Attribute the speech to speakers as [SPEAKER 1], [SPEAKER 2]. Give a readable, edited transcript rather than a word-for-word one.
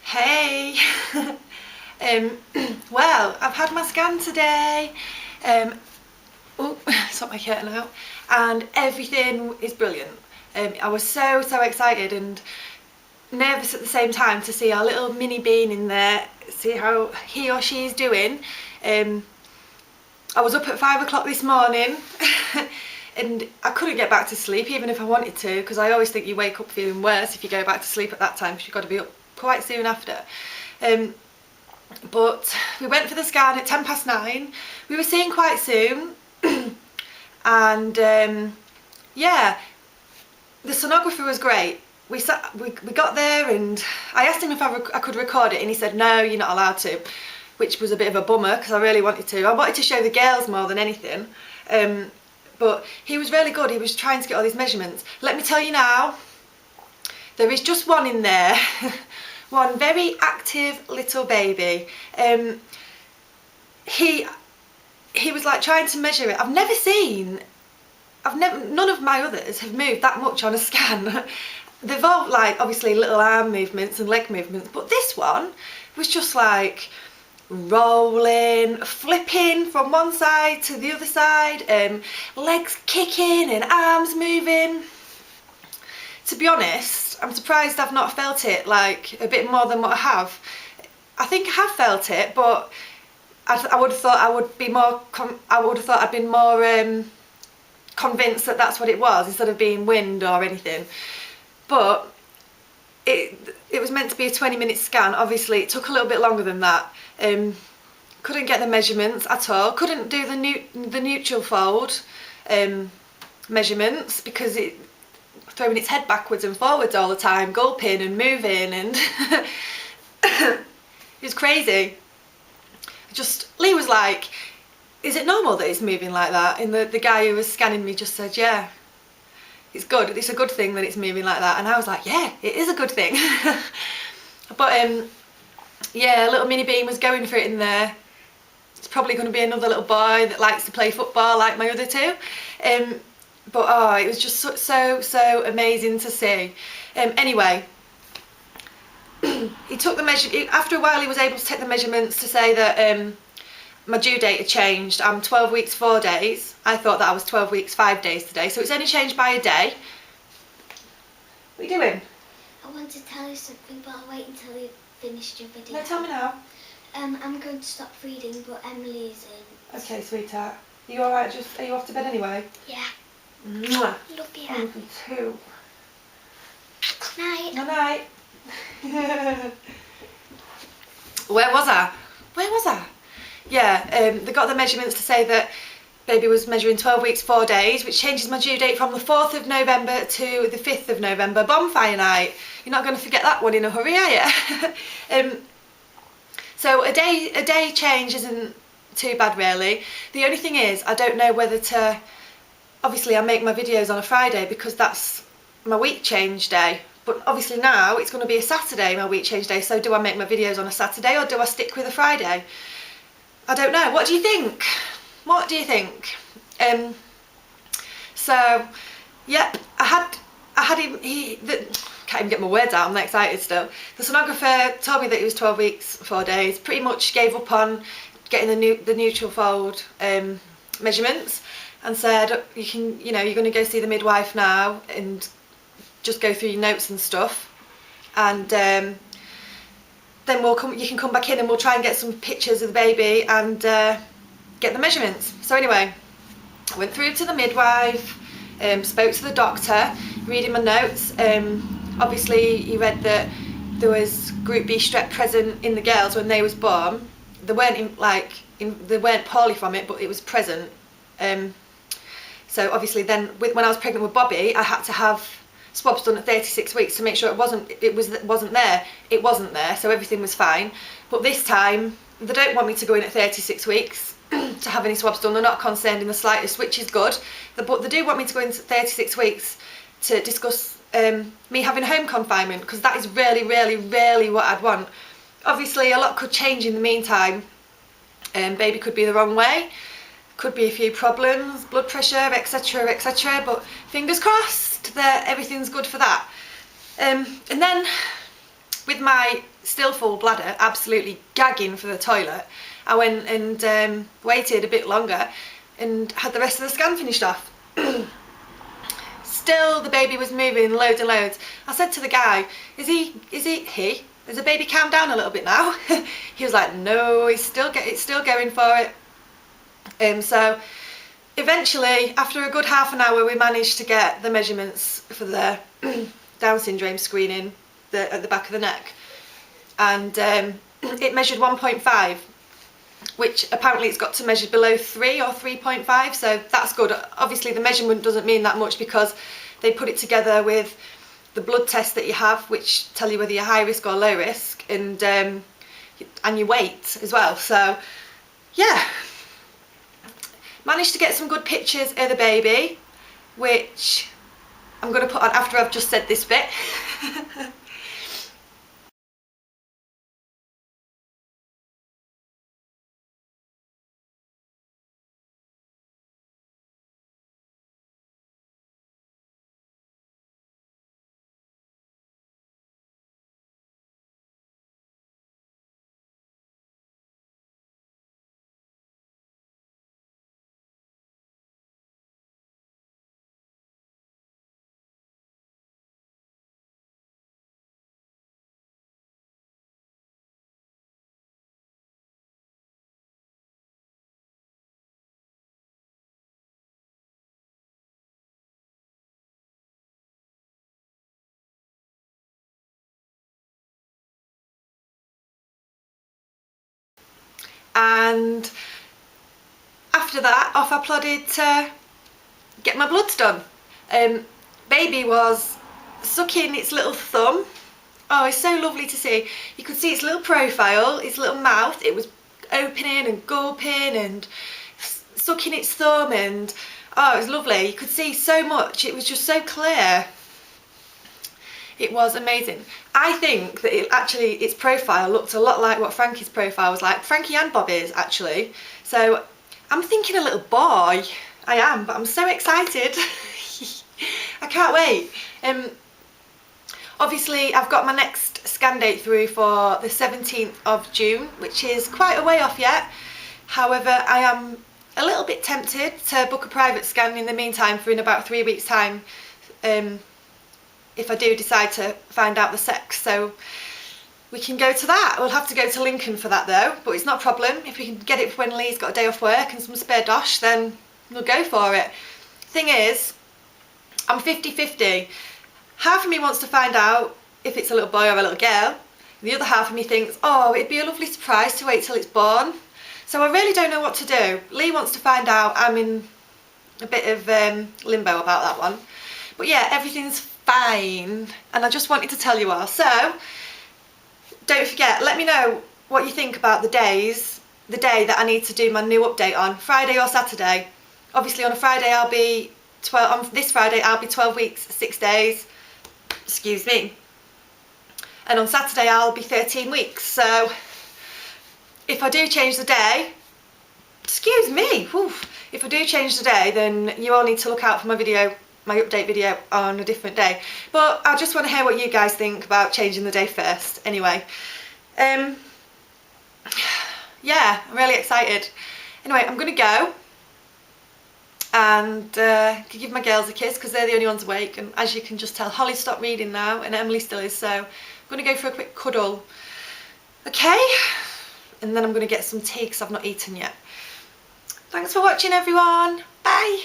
[SPEAKER 1] Hey! um, well, I've had my scan today. Oh, sort my curtain out. And everything is brilliant. I was so excited and nervous at the same time to see our little mini bean in there, see how he or she is doing. I was up at 5 o'clock this morning and I couldn't get back to sleep even if I wanted to, because I always think you wake up feeling worse if you go back to sleep at that time because you've got to be up quite soon after. But we went for the scan at 9:10. We were seeing quite soon and yeah, the sonographer was great. We got there and I asked him if I could record it and he said no, you're not allowed to, which was a bit of a bummer because I really wanted to. I wanted to show the girls more than anything, but he was really good. He was trying to get all these measurements. Let me tell you now, there is just one in there. One very active little baby. He was like trying to measure it. None of my others have moved that much on a scan. They've all like obviously little arm movements and leg movements, but this one was just like rolling, flipping from one side to the other side, legs kicking and arms moving. To be honest, I'm surprised I've not felt it like a bit more than what I have. I think I have felt it, but I would have thought I'd been more convinced that that's what it was instead of being wind or anything. But it was meant to be a 20-minute scan. Obviously it took a little bit longer than that. Couldn't get the measurements at all. Couldn't do the neutral fold measurements because it throwing its head backwards and forwards all the time, gulping and moving, and it was crazy. Lee was like, is it normal that it's moving like that? And the guy who was scanning me just said, yeah, it's good. It's a good thing that it's moving like that. And I was like, yeah, it is a good thing. But yeah, little mini bean was going for it in there. It's probably going to be another little boy that likes to play football like my other two. But oh, it was just so amazing to see. Anyway, he took the measure. After a while, he was able to take the measurements to say that my due date had changed. I'm 12 weeks 4 days. I thought that I was 12 weeks 5 days today, so it's only changed by a day. What are you doing?
[SPEAKER 2] I want to tell you something, but I'll wait until you've finished your video.
[SPEAKER 1] No, tell me now.
[SPEAKER 2] I'm going to stop reading, but Emily's in.
[SPEAKER 1] Okay, sweetheart. Are you alright? Are you off to bed anyway?
[SPEAKER 2] Yeah.
[SPEAKER 1] Mwah.
[SPEAKER 2] Love you.
[SPEAKER 1] I love you too.
[SPEAKER 2] Night.
[SPEAKER 1] Good night. Where was I? Yeah, they got the measurements to say that baby was measuring 12 weeks 4 days, which changes my due date from the 4th of November to the 5th of November, bonfire night. You're not going to forget that one in a hurry, are you? So a day change isn't too bad really. The only thing is, I don't know whether to, obviously I make my videos on a Friday because that's my week change day, but obviously now it's going to be a Saturday, my week change day, so do I make my videos on a Saturday or do I stick with a Friday? I don't know. What do you think? What do you think? So, yep, I had him, can't even get my words out, I'm that excited still. The sonographer told me that it was 12 weeks 4 days, pretty much gave up on getting the neutral fold measurements and said, you're going to go see the midwife now and just go through your notes and stuff, and then you can come back in and we'll try and get some pictures of the baby and get the measurements. So anyway, I went through to the midwife, spoke to the doctor, reading my notes. Obviously he read that there was group B strep present in the girls when they was born. They weren't poorly from it, but it was present. So obviously then when I was pregnant with Bobby, I had to have swabs done at 36 weeks to make sure it wasn't there. It wasn't there, so everything was fine. But this time they don't want me to go in at 36 weeks to have any swabs done. They're not concerned in the slightest, which is good. But they do want me to go in at 36 weeks to discuss me having home confinement, because that is really what I'd want. Obviously a lot could change in the meantime. Baby could be the wrong way, could be a few problems, blood pressure, etc, but fingers crossed that everything's good for that. And then with my still full bladder absolutely gagging for the toilet, I went and waited a bit longer and had the rest of the scan finished off. Still the baby was moving loads and loads. I said to the guy, has the baby calmed down a little bit now? He was like, no, it's still going for it. So eventually, after a good half an hour, we managed to get the measurements for the Down syndrome screening at the back of the neck, and it measured 1.5, which apparently it's got to measure below 3 or 3.5, so that's good. Obviously the measurement doesn't mean that much because they put it together with the blood test that you have, which tell you whether you're high risk or low risk, and your weight as well. So yeah, managed to get some good pictures of the baby, which I'm going to put on after I've just said this bit. And after that, off I plodded to get my bloods done. Baby was sucking its little thumb. Oh, it's so lovely to see. You could see its little profile, its little mouth. It was opening and gulping and sucking its thumb, and oh, it was lovely. You could see so much. It was just so clear. It was amazing. I think that its profile looked a lot like what Frankie's profile was like. Frankie and Bobby's, actually. So I'm thinking a little boy. I am, but I'm so excited. I can't wait. Obviously, I've got my next scan date through for the 17th of June, which is quite a way off yet. However, I am a little bit tempted to book a private scan in the meantime for in about 3 weeks' time, if I do decide to find out the sex. So we can go to that. We'll have to go to Lincoln for that though, but it's not a problem. If we can get it when Lee's got a day off work and some spare dosh, then we'll go for it. Thing is, I'm 50-50. Half of me wants to find out if it's a little boy or a little girl. The other half of me thinks, oh, it'd be a lovely surprise to wait till it's born. So I really don't know what to do. Lee wants to find out. I'm in a bit of limbo about that one. But yeah, everything's fine. And I just wanted to tell you all. So don't forget, let me know what you think about the day that I need to do my new update on, Friday or Saturday. Obviously on a Friday I'll be 12, on this Friday I'll be 12 weeks, 6 days, excuse me. And on Saturday I'll be 13 weeks. So if I do change the day, excuse me, whew, if I do change the day, then you all need to look out for my update video on a different day. But I just want to hear what you guys think about changing the day first. Anyway, yeah, I'm really excited. Anyway, I'm gonna go and give my girls a kiss because they're the only ones awake, and as you can just tell, Holly stopped reading now and Emily still is, so I'm gonna go for a quick cuddle. Okay, and then I'm gonna get some tea because I've not eaten yet. Thanks for watching, everyone. Bye.